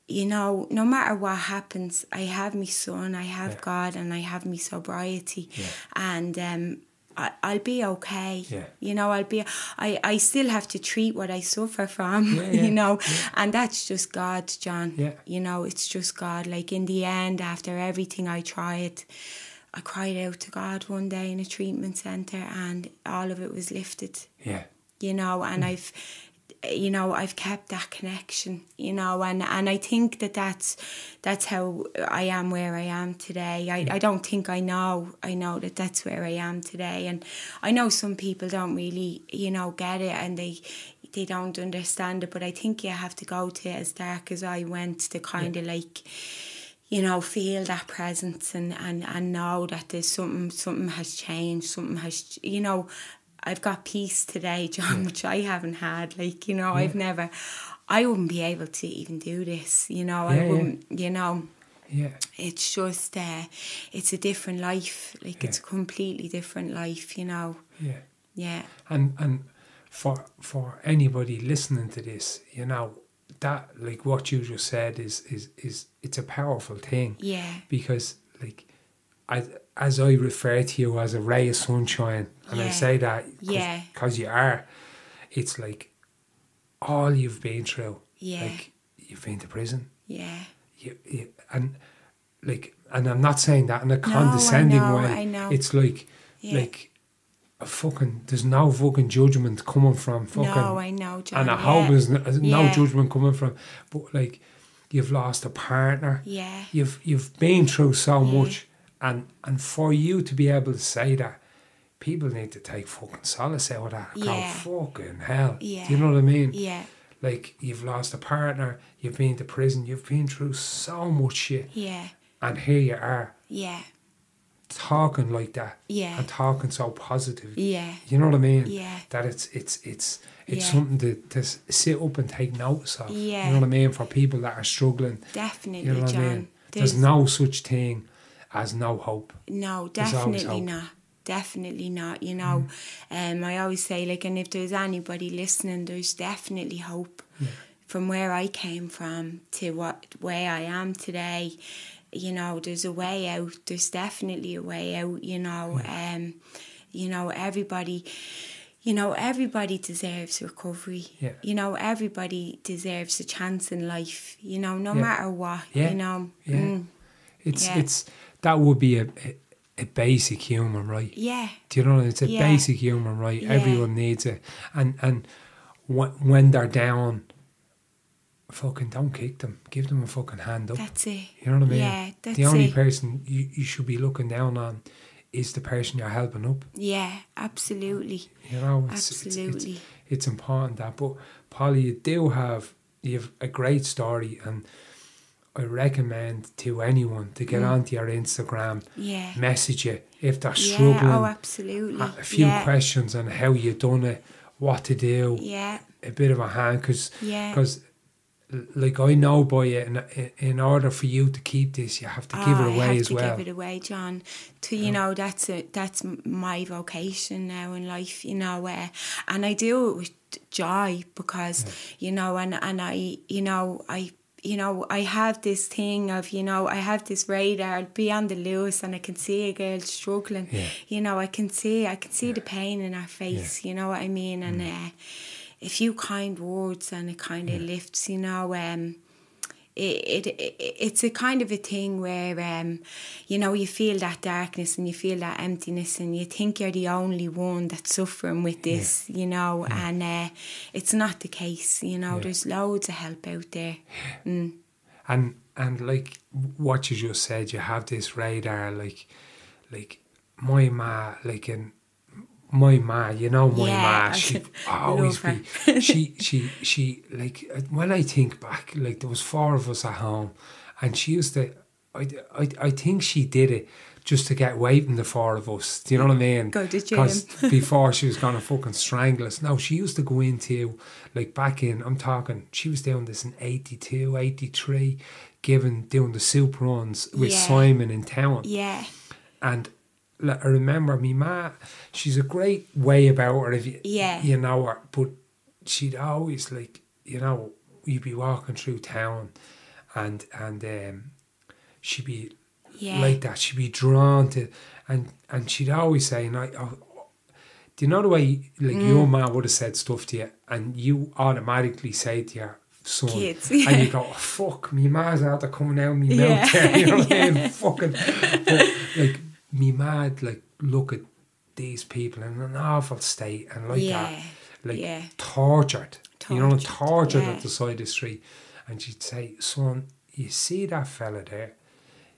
Speaker 2: you know, no matter what happens, I have my son, I have God, and I have my sobriety. And I'll be okay. You know, I still have to treat what I suffer from, you know, and that's just God, John. You know, it's just God. Like, in the end, after everything I cried out to God one day in a treatment centre, and all of it was lifted. You know, and I've kept that connection, you know, and I think that's how I am where I am today. I don't think I know that's where I am today, and I know some people don't really, you know, get it, and they don't understand it, but I think you have to go to as dark as I went to kind of like, you know, feel that presence and know that there's something has changed, something has, you know. I've got peace today, John, which I haven't had. Like, you know, I wouldn't be able to even do this, you know. I wouldn't, you know. It's just, it's a different life. Like, it's a completely different life, you know.
Speaker 1: And for anybody listening to this, you know, that, like what you just said, is it's a powerful thing.
Speaker 2: Yeah.
Speaker 1: Because like, as I refer to you as a ray of sunshine, and I say that because you are, it's like all you've been through. Yeah. Like, you've been to prison. Yeah. You and I'm not saying that in a condescending way.
Speaker 2: I know.
Speaker 1: It's like a fucking, there's no fucking judgment coming from fucking. No,
Speaker 2: I know, John.
Speaker 1: And I hope there's no judgment coming from. But like, you've lost a partner.
Speaker 2: Yeah.
Speaker 1: You've been through so much, and for you to be able to say that, people need to take fucking solace out of that. Yeah. Go fucking hell. Yeah. Do you know what I mean?
Speaker 2: Yeah.
Speaker 1: Like, you've lost a partner, you've been to prison, you've been through so much shit.
Speaker 2: Yeah.
Speaker 1: And here you are.
Speaker 2: Yeah.
Speaker 1: Talking like that.
Speaker 2: Yeah.
Speaker 1: And talking so positive.
Speaker 2: Yeah.
Speaker 1: You know what I mean?
Speaker 2: Yeah.
Speaker 1: That it's something to sit up and take notice of. Yeah. You know what I mean? For people that are struggling.
Speaker 2: Definitely,
Speaker 1: you know what
Speaker 2: John.
Speaker 1: I mean? There's no such thing as no hope.
Speaker 2: No, definitely not. Definitely not, you know. I always say, like, and if there's anybody listening, there's definitely hope. Yeah. From where I came from to what way I am today, you know, there's a way out. There's definitely a way out, you know. You know, everybody deserves recovery. Yeah. You know, everybody deserves a chance in life, you know, no matter what, you know.
Speaker 1: Yeah. It's that would be a basic human right.
Speaker 2: Yeah.
Speaker 1: Do you know? It's a basic human right. Yeah. Everyone needs it. And when they're down, fucking don't kick them. Give them a fucking hand up.
Speaker 2: That's it.
Speaker 1: You know what I mean?
Speaker 2: Yeah, that's it.
Speaker 1: The only person you should be looking down on is the person you're helping up.
Speaker 2: Yeah, absolutely.
Speaker 1: You know,
Speaker 2: absolutely.
Speaker 1: It's important that. But Paula, you have a great story, and I recommend to anyone to get onto your Instagram, message you if they're struggling.
Speaker 2: Oh, absolutely.
Speaker 1: A few questions on how you done it, what to do. Yeah. A bit of a hand, because like, I know by it, in order for you to keep this, you have to give it away as well.
Speaker 2: I have to give it away, John. You know, that's my vocation now in life, you know, and I do it with joy, because, you know, and I, you know, I have this thing of, you know, I have this radar. I'll be on the loose and I can see a girl struggling. Yeah. You know, I can see the pain in her face. Yeah. You know what I mean? And a few kind words, and it kind of lifts. You know, it's a kind of a thing where, you know, you feel that darkness and you feel that emptiness, and you think you're the only one that's suffering with this, you know, and it's not the case, you know. There's loads of help out there.
Speaker 1: And like what you just said, you have this radar, like my ma, my ma, you know, my ma, she always be, she like, when I think back, like, there was 4 of us at home, and she used to, I think she did it just to get away from the 4 of us. Do you know what I mean?
Speaker 2: Go to gym.
Speaker 1: Because before she was going to fucking strangle us. No, she used to go into, like, back in, I'm talking, she was doing this in 82, 83, doing the soup runs with Simon in town. Yeah. And I remember me ma, she's a great way about her if you know her, but she'd always, like, you know, you'd be walking through town, and she'd be like that, she'd be drawn to, and she'd always say, do you know the way, like, your ma would have said stuff to you, and you automatically say to your son, kids, and you go, oh, fuck, me ma's out there coming out of me mouth there, you know what I mean? Fucking, but, like, me mad, like, look at these people in an awful state, and like that, like, tortured, you know, tortured at the side of the street. And she'd say, son, you see that fella there?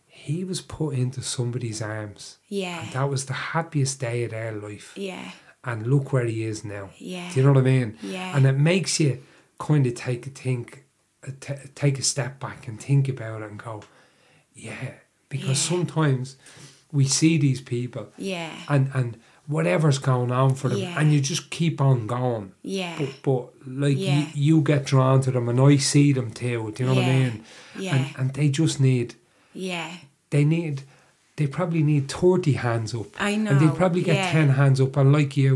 Speaker 1: He was put into somebody's arms. Yeah. And that was the happiest day of their life. Yeah. And look where he is now. Yeah. Do you know what I mean? Yeah. And it makes you kind of take a step back and think about it and go, because sometimes we see these people, and whatever's going on for them, and you just keep on going. Yeah. But like, you get drawn to them, and I see them too. Do you know what I mean? Yeah. And they just need. Yeah. They need they probably need 30 hands up.
Speaker 2: I know.
Speaker 1: And they probably get 10 hands up, and like you,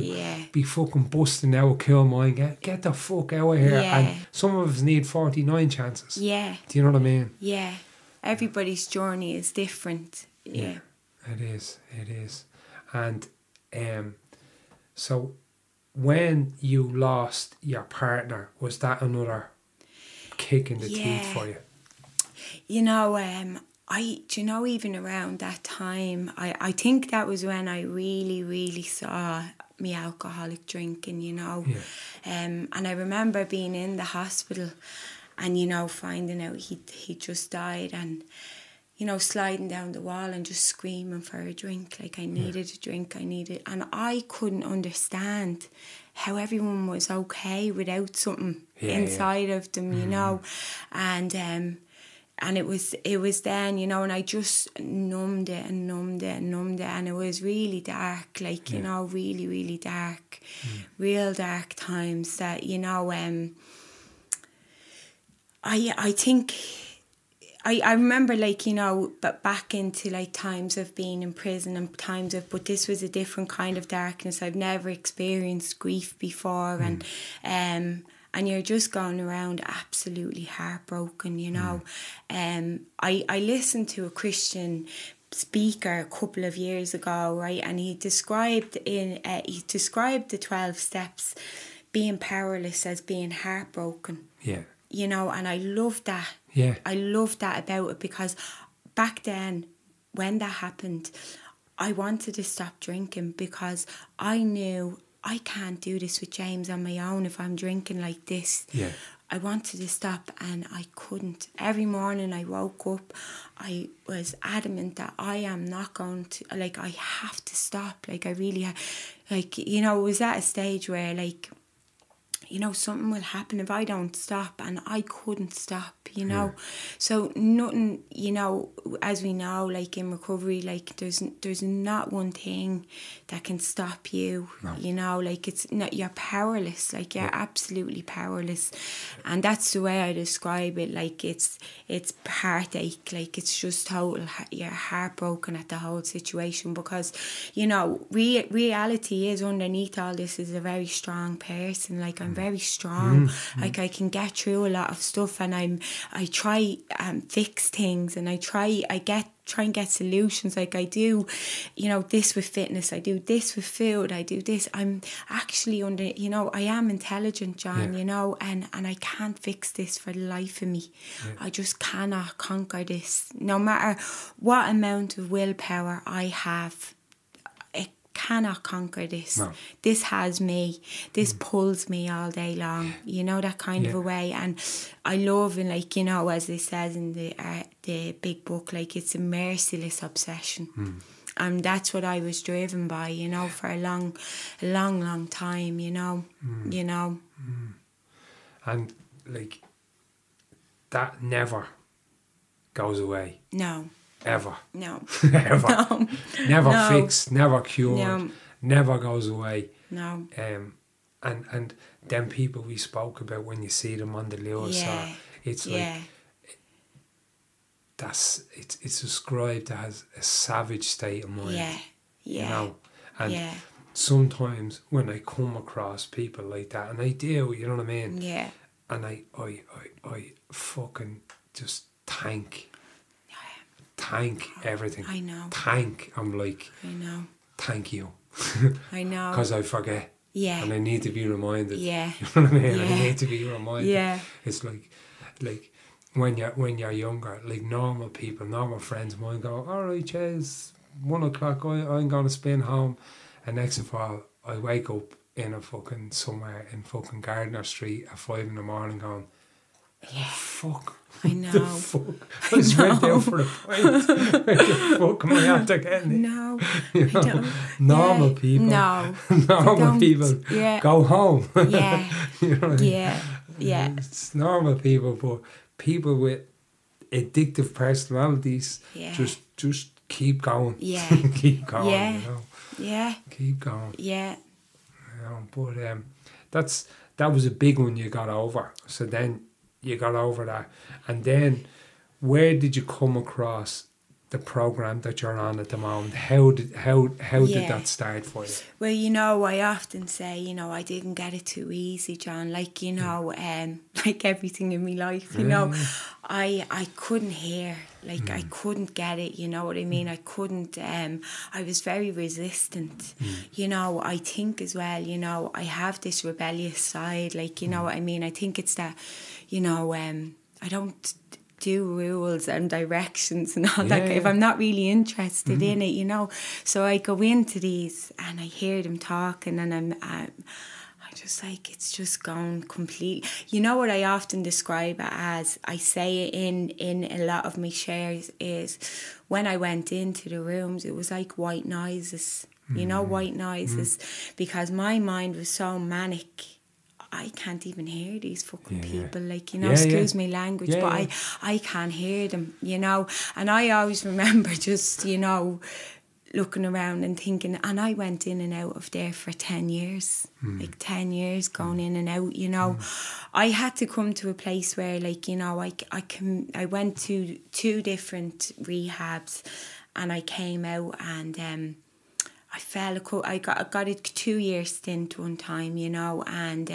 Speaker 1: be fucking busting out a cool mind. Get the fuck out of here. And some of us need 49 chances.
Speaker 2: Yeah.
Speaker 1: Do you know what I mean?
Speaker 2: Yeah. Everybody's journey is different. Yeah.
Speaker 1: It is. And so when you lost your partner, was that another kick in the teeth for you?
Speaker 2: You know, even around that time, I think that was when I really, really saw me alcoholic drinking, you know. Yeah. And I remember being in the hospital and, you know, finding out he just died and, you know, sliding down the wall and just screaming for a drink. Like, I needed a drink, and I couldn't understand how everyone was okay without something inside of them, you know. And it was then, you know, and I just numbed it, and it was really dark, like, you know, really, really dark, real dark times that, you know, I think I remember, like, you know, but back into like times of being in prison and times of, but this was a different kind of darkness. I've never experienced grief before, and you're just going around absolutely heartbroken, you know. I listened to a Christian speaker a couple of years ago, right, and he described the 12 steps, being powerless as being heartbroken. Yeah. You know, and I love that. Yeah. I love that about it, because back then, when that happened, I wanted to stop drinking because I knew I can't do this with James on my own if I'm drinking like this. Yeah. I wanted to stop and I couldn't. Every morning I woke up, I was adamant that I am not going to, like, I have to stop. Like, I really, like, you know, it was at a stage where, like, you know, something will happen if I don't stop, and I couldn't stop, you know. Yeah. So nothing, you know, as we know, like in recovery, like there's not one thing that can stop you, you know, like it's not, you're powerless, like you're absolutely powerless. And that's the way I describe it, like it's heartache, like it's just total, you're heartbroken at the whole situation, because, you know, reality is underneath all this is a very strong person, like I'm very strong, like I can get through a lot of stuff, and I try fix things, and I try and get solutions, like I do, you know, this with fitness, I do this with food, I do this, I'm actually under, you know, I am intelligent, John, you know, and I can't fix this for the life of me. I just cannot conquer this, no matter what amount of willpower I have. Cannot conquer this. No. This has me. This pulls me all day long. You know, that kind of a way. And I love, and like, you know, as it says in the big book, like it's a merciless obsession. And that's what I was driven by, you know, for a long time, you know. You know.
Speaker 1: And like that never goes away.
Speaker 2: No.
Speaker 1: Ever.
Speaker 2: No.
Speaker 1: Ever.
Speaker 2: No.
Speaker 1: Never fixed, never cured, never goes away.
Speaker 2: No.
Speaker 1: And them people we spoke about, when you see them on the news, it's like it's described as a savage state of mind.
Speaker 2: Yeah. Yeah.
Speaker 1: You know? And sometimes when I come across people like that, and I do, you know what I mean?
Speaker 2: Yeah.
Speaker 1: And I fucking just thank everything.
Speaker 2: I know.
Speaker 1: I'm like,
Speaker 2: I know.
Speaker 1: Thank you.
Speaker 2: I know.
Speaker 1: Because I forget.
Speaker 2: Yeah.
Speaker 1: And I need to be reminded.
Speaker 2: Yeah.
Speaker 1: You know what I mean? Yeah. I need to be reminded.
Speaker 2: Yeah.
Speaker 1: It's like when you're younger, like normal people, normal friends of mine go, all right, Chase, 1 o'clock, I'm going to spin home. And next of all, I wake up in a fucking somewhere in fucking Gardner Street at 5 in the morning going, fuck.
Speaker 2: I know.
Speaker 1: The fuck? I just went down for a pint. What the fuck am I after getting?
Speaker 2: No.
Speaker 1: You know, normal people.
Speaker 2: No.
Speaker 1: Normal people go home.
Speaker 2: Yeah.
Speaker 1: You know what I mean?
Speaker 2: Yeah.
Speaker 1: It's normal people, but people with addictive personalities just keep going.
Speaker 2: Yeah.
Speaker 1: Keep going, you know.
Speaker 2: Yeah.
Speaker 1: Keep going.
Speaker 2: Yeah.
Speaker 1: You know, but that was a big one you got over. So then you got over that. And then where did you come across the program that you're on at the moment? How did that start for you?
Speaker 2: Well, you know, I often say, you know, I didn't get it too easy, John. Like, you know, like everything in my life, you know, I couldn't hear, like I couldn't get it, you know what I mean? I couldn't, I was very resistant, you know. I think as well, you know, I have this rebellious side, like, you know what I mean? I think it's that, you know, I don't do rules and directions and all that. If I'm not really interested in it, you know. So I go into these and I hear them talking, and I'm just like, it's just gone complete. You know what I often describe it as, I say it in a lot of my shares, is when I went into the rooms, it was like white noises, you know, white noises, because my mind was so manic. I can't even hear these fucking people, like, you know, excuse me language, but I can't hear them, you know. And I always remember just, you know, looking around and thinking, and I went in and out of there for 10 years, like 10 years going in and out, you know. I had to come to a place where, like, you know, I went to 2 different rehabs, and I came out, and I got a 2-year stint one time, you know, and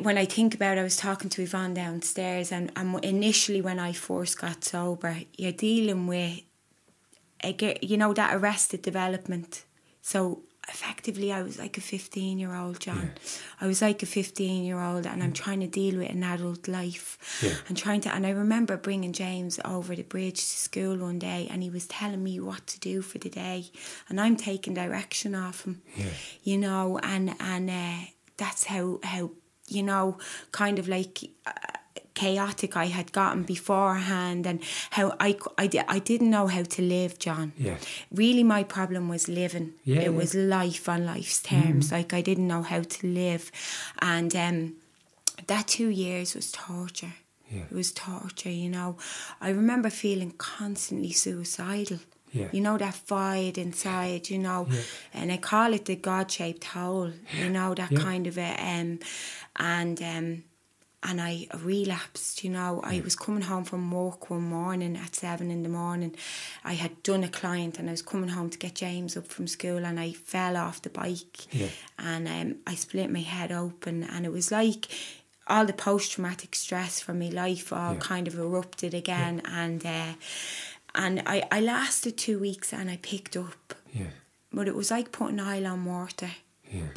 Speaker 2: when I think about it, I was talking to Yvonne downstairs, and initially when I first got sober, you're dealing with, you know, that arrested development. So effectively I was like a 15-year-old, John. I was like a 15-year-old, and I'm trying to deal with an adult life. And I remember bringing James over the bridge to school one day, and he was telling me what to do for the day, and I'm taking direction off him, you know, and that's how you know, kind of like chaotic I had gotten beforehand, and how I didn't know how to live, John. Really my problem was living. It was life on life's terms. Like, I didn't know how to live, and that 2 years was torture. It was torture, you know. I remember feeling constantly suicidal. You know, that void inside, you know, and I call it the God-shaped hole, you know, that kind of and I relapsed, you know. I was coming home from work one morning at 7 a.m. I had done a client, and I was coming home to get James up from school, and I fell off the bike, and I split my head open, and it was like all the post-traumatic stress from my life all kind of erupted again, and I lasted 2 weeks, and I picked up, but it was like putting oil on water.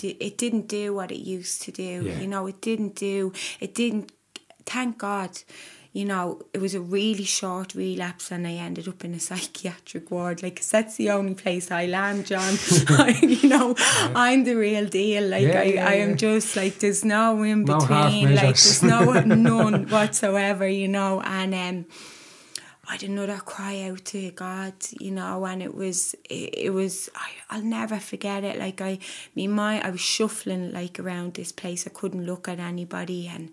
Speaker 2: It didn't do what it used to do, you know. It didn't, thank God, you know. It was a really short relapse, and I ended up in a psychiatric ward, like, 'cause that's the only place I land, John. You know, I'm the real deal, like, I am just like, there's no in between, like, there's none whatsoever, you know. And I had another cry out to God, you know, and it was I'll never forget it. Like, I was shuffling, like, around this place. I couldn't look at anybody, and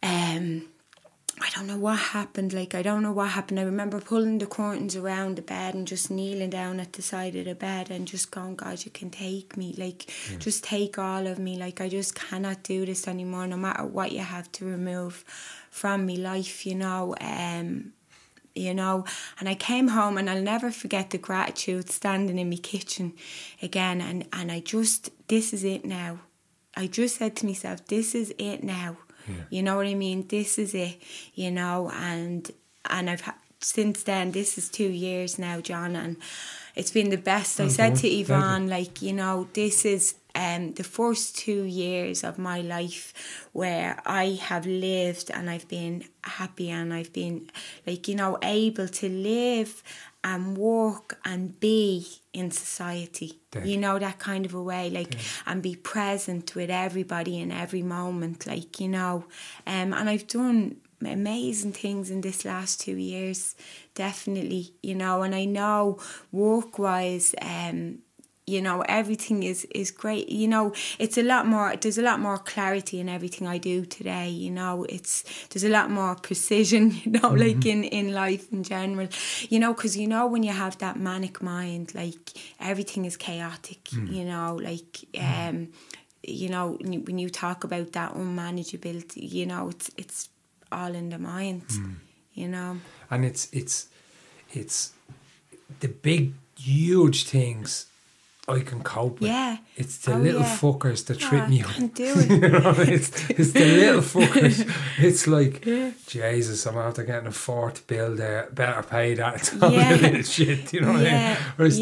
Speaker 2: I don't know what happened. Like, I don't know what happened. I remember pulling the curtains around the bed and just kneeling down at the side of the bed and just going, God, you can take me. Like, just take all of me. Like, I just cannot do this anymore, no matter what you have to remove from me life, you know. You know, and I came home, and I'll never forget the gratitude standing in my kitchen again, and I just, this is it now. I just said to myself, this is it now. You know what I mean? This is it, you know, and I've since then, this is 2 years now, John, and it's been the best. I said to Yvonne, like, you know, this is the first 2 years of my life where I have lived, and I've been happy, and I've been, like, you know, able to live and work and be in society, you know, that kind of a way, like, and be present with everybody in every moment, like, you know, and I've done amazing things in this last 2 years, definitely, you know. And I know work-wise, you know, everything is great, you know. It's a lot more, there's a lot more clarity in everything I do today, you know. There's a lot more precision, you know, like in life in general, you know, because, you know, when you have that manic mind, like, everything is chaotic, you know, like, you know, when you talk about that unmanageability, you know, it's all in the mind, you know.
Speaker 1: And it's it's the big, huge things I can cope with.
Speaker 2: Yeah.
Speaker 1: It's the little fuckers that trip me up.
Speaker 2: I can't do it.
Speaker 1: You know, it's the little fuckers. It's like, Jesus, I'm after getting a fourth bill there. Better pay that. It's all the little shit, you know what I mean? Whereas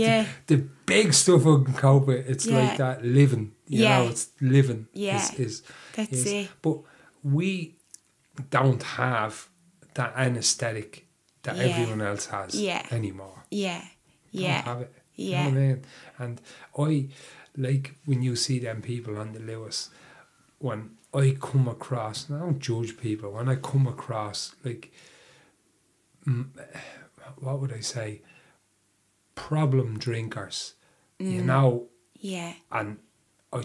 Speaker 1: the big stuff I can cope with, it's like that living. You know, it's living. Is
Speaker 2: That's it.
Speaker 1: But we don't have that anesthetic that everyone else has anymore.
Speaker 2: Yeah.
Speaker 1: Don't have it. You know what I mean? And I, like, when you see them people on the Lewis, when I come across, and I don't judge people, when I come across, like, what would I say, problem drinkers, you know?
Speaker 2: Yeah.
Speaker 1: And I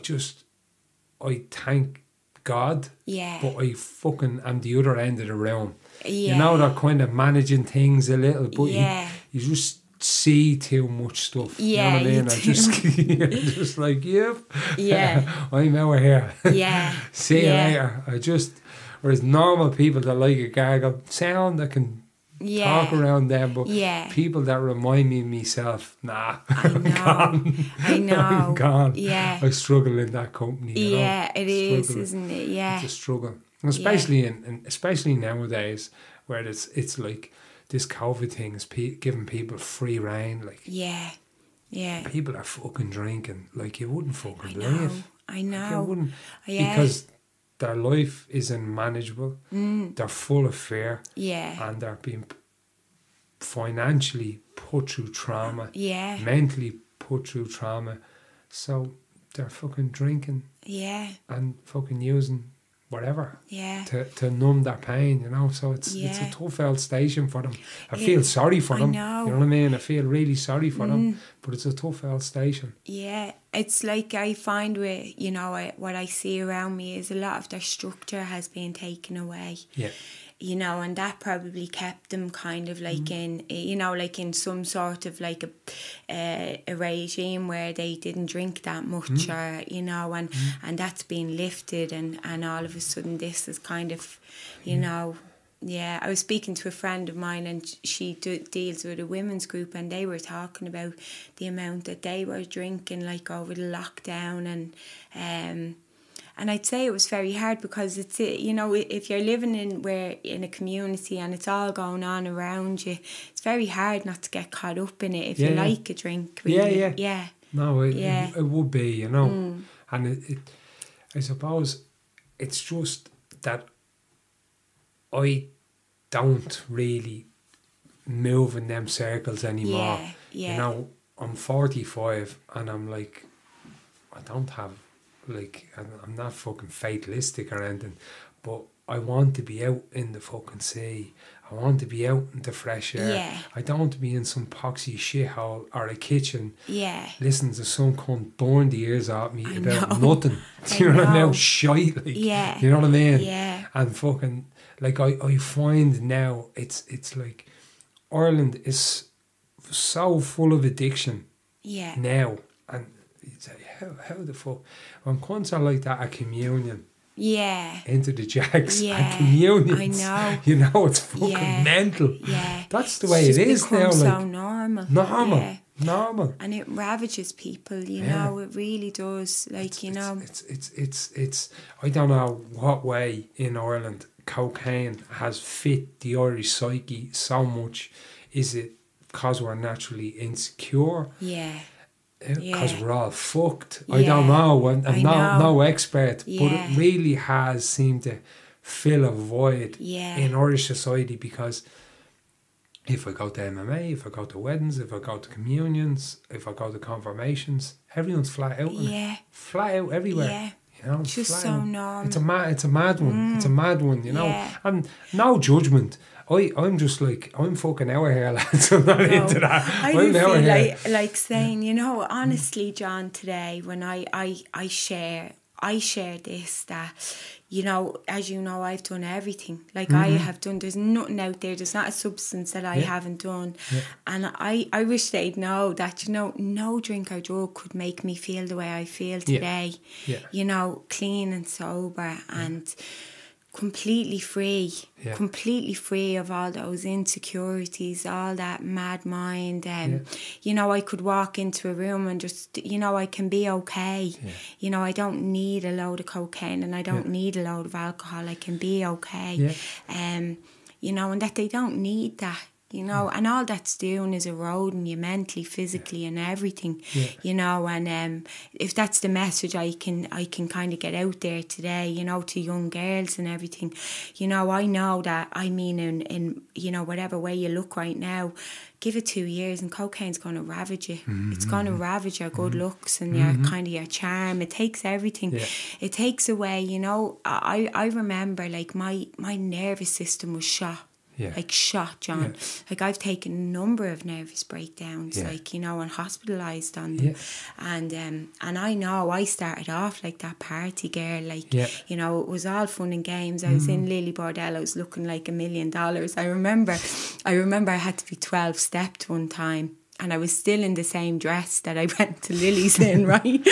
Speaker 1: thank God, but I fucking am the other end of the room. You know, they're kind of managing things a little, but you just see too much stuff. You know what I mean? I just like, I'm over here. See you later. Whereas normal people that like a gargle sound, I can talk around them, but people that remind me of myself, nah, I'm gone.
Speaker 2: I know.
Speaker 1: I'm gone. I struggle in that company. You know?
Speaker 2: It is, isn't it? Yeah.
Speaker 1: It's a struggle. Especially especially nowadays, where it's like this COVID thing is giving people free rein. Like, people are fucking drinking like you wouldn't fucking believe.
Speaker 2: I know.
Speaker 1: Like, you wouldn't, because their life is unmanageable. They're full of fear. And they're being financially put through trauma. Mentally put through trauma. So they're fucking drinking. And fucking using whatever to numb their pain, you know. So it's a tough old station for them. I feel sorry for them. You know what I mean? I feel really sorry for them, but it's a tough old station.
Speaker 2: It's like I find with, you know, what I see around me is a lot of their structure has been taken away. You know, and that probably kept them kind of like in, you know, like in some sort of like a regime where they didn't drink that much, or, you know, and that's been lifted, and all of a sudden this is kind of, you know, I was speaking to a friend of mine, and she deals with a women's group, and they were talking about the amount that they were drinking, like, over the lockdown, and I'd say it was very hard, because it's, you know, if you're living in a community and it's all going on around you, it's very hard not to get caught up in it if you like a drink. Really.
Speaker 1: No, it would be, you know, and I suppose it's just that I don't really move in them circles anymore. You know, I'm 45 and I'm like, I don't have, like, I'm not fucking fatalistic or anything, but I want to be out in the fucking sea. I want to be out in the fresh air. I don't want to be in some poxy shithole or a kitchen listening to some cunt burn the ears out me about nothing. Do you know what I mean? Shite, like, you know what I mean? And fucking, like, I find now it's like Ireland is so full of addiction now, and you say, how the fuck, when cunts are like that at communion, into the jacks at communions, I know, you know, it's fucking mental. That's the way it is now. Like,
Speaker 2: so normal,
Speaker 1: and
Speaker 2: it ravages people. You know, it really does. Like, you know,
Speaker 1: it's I don't know what way in Ireland cocaine has fit the Irish psyche so much. Is it because we're naturally insecure? Because we're all fucked. I don't know. I'm no expert, but it really has seemed to fill a void in Irish society, because if I go to MMA, if I go to weddings, if I go to communions, if I go to confirmations, everyone's flat out. Flat out everywhere. You know,
Speaker 2: it's just so normal.
Speaker 1: It's a mad one. It's a mad one, you know. And no judgment. I'm just like, I'm fucking out of here, lads. I'm not into that.
Speaker 2: I do feel like saying, you know, honestly, John, today when I share this, that, you know, as you know, I've done everything. Like, I have done, there's nothing out there, there's not a substance that I haven't done. And I wish they'd know that, you know, no drink or drug could make me feel the way I feel today. You know, clean and sober, and completely free of all those insecurities, all that mad mind. You know, I could walk into a room and just, you know, I can be okay. You know, I don't need a load of cocaine and I don't need a load of alcohol. I can be okay. You know, and that they don't need that. You know, and all that's doing is eroding you mentally, physically, and everything. You know, and if that's the message I can kind of get out there today, you know, to young girls and everything. You know, I know that. I mean, in you know, whatever way you look right now, give it 2 years and cocaine's going to ravage you. It's going to ravage your good looks and your kind of your charm. It takes everything. It takes away. You know, I remember like my nervous system was shot. Like shot, John. Like I've taken a number of nervous breakdowns, like, you know, and hospitalised on them. And I know I started off like that party girl, like, you know, it was all fun and games. I was in Lily Bordello's looking like $1 million. I remember I had to be 12 stepped one time. And I was still in the same dress that I went to Lily's in, right?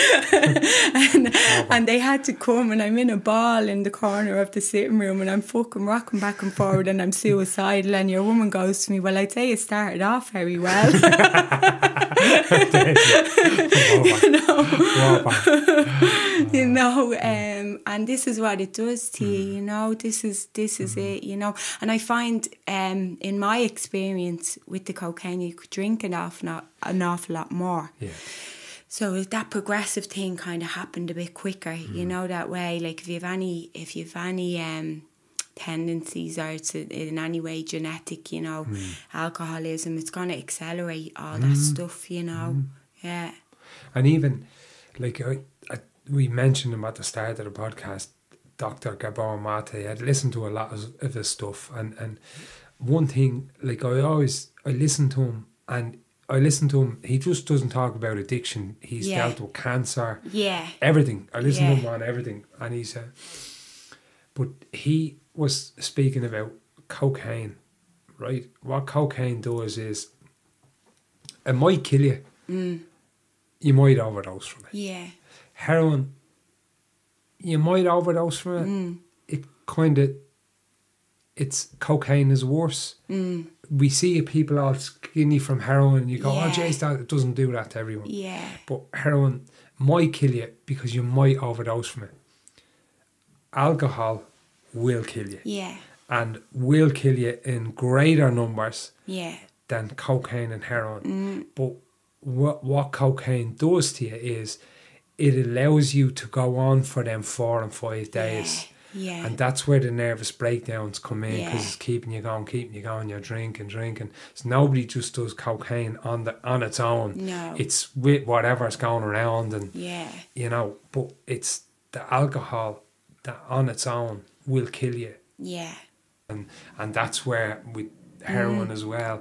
Speaker 2: and they had to come, and I'm in a ball in the corner of the sitting room, and I'm fucking rocking back and forward, and I'm suicidal. And your woman goes to me, well, I'd say it started off very well. You know, and this is what it does to you, you know, this is it, you know. And I find in my experience with the cocaine, you could drink an awful lot more. So that progressive thing kind of happened a bit quicker, you know, that way. Like if you've any tendencies or it's in any way genetic, you know, alcoholism, it's going to accelerate all that stuff, you know.
Speaker 1: And even like we mentioned him at the start of the podcast, Dr. Gabor Mate. I'd listened to a lot of his stuff, and one thing, like I listen to him, he just doesn't talk about addiction. He's dealt with cancer, everything. I listen to him on everything, and he said, but he was speaking about cocaine, right? What cocaine does is, it might kill you. You might overdose from it. Heroin, you might overdose from it. It's cocaine is worse. We see people all skinny from heroin and you go, oh jeez, that it doesn't do that to everyone. But heroin might kill you because you might overdose from it. Alcohol will kill you. And will kill you in greater numbers than cocaine and heroin. But what cocaine does to you is it allows you to go on for them 4 and 5 days. And that's where the nervous breakdowns come in, because it's keeping you going, you're drinking. So nobody just does cocaine on its own. No. It's with whatever's going around, and you know, but it's the alcohol that on its own will kill you. And that's where with heroin as well,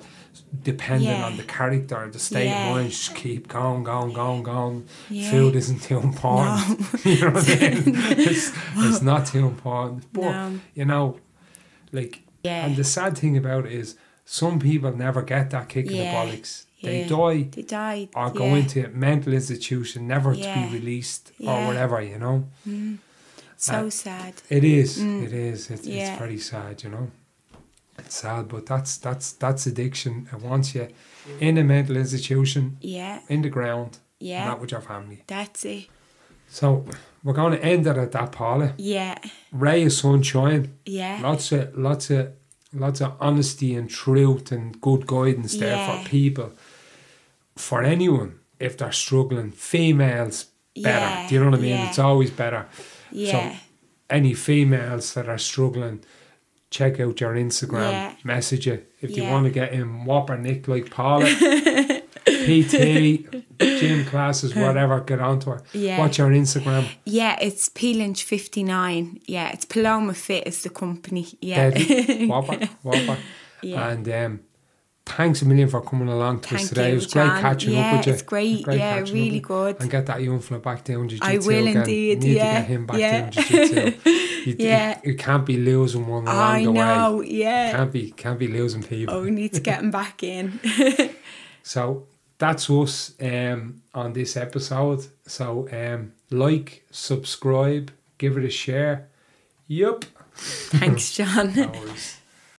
Speaker 1: depending on the character, the state of mind, just keep going. Food isn't too important. No. You know what I mean? It's not too important. But you know, like, and the sad thing about it is some people never get that kick in the bollocks. They die or go into a mental institution, never to be released or whatever, you know.
Speaker 2: So sad.
Speaker 1: It is. It's very sad, you know. It's sad, but that's addiction. It wants you in a mental institution, in the ground, not with your family.
Speaker 2: That's it.
Speaker 1: So we're going to end it at that, Paula. Ray of sunshine. Lots of honesty and truth and good guidance there for people, for anyone if they're struggling. Females better. Do you know what I mean? It's always better. So any females that are struggling, check out your Instagram, message it. If you want to get in whopper Nick like Paula, PT, gym classes, whatever, get onto her. What's your Instagram?
Speaker 2: It's PLynch59. It's Paloma Fit is the company.
Speaker 1: Whopper. And thanks a million for coming along to us today. It was great catching up with you.
Speaker 2: It's great. Really good.
Speaker 1: And get that young fella back down jiu-jitsu.
Speaker 2: I will
Speaker 1: again.
Speaker 2: Indeed.
Speaker 1: You need to get him back down jiu-jitsu. You can't be losing one along the way. I know, Can't be losing people.
Speaker 2: Oh, we need to get him back in.
Speaker 1: So that's us on this episode. So like, subscribe, give it a share. Yup.
Speaker 2: Thanks, John.
Speaker 1: No worries.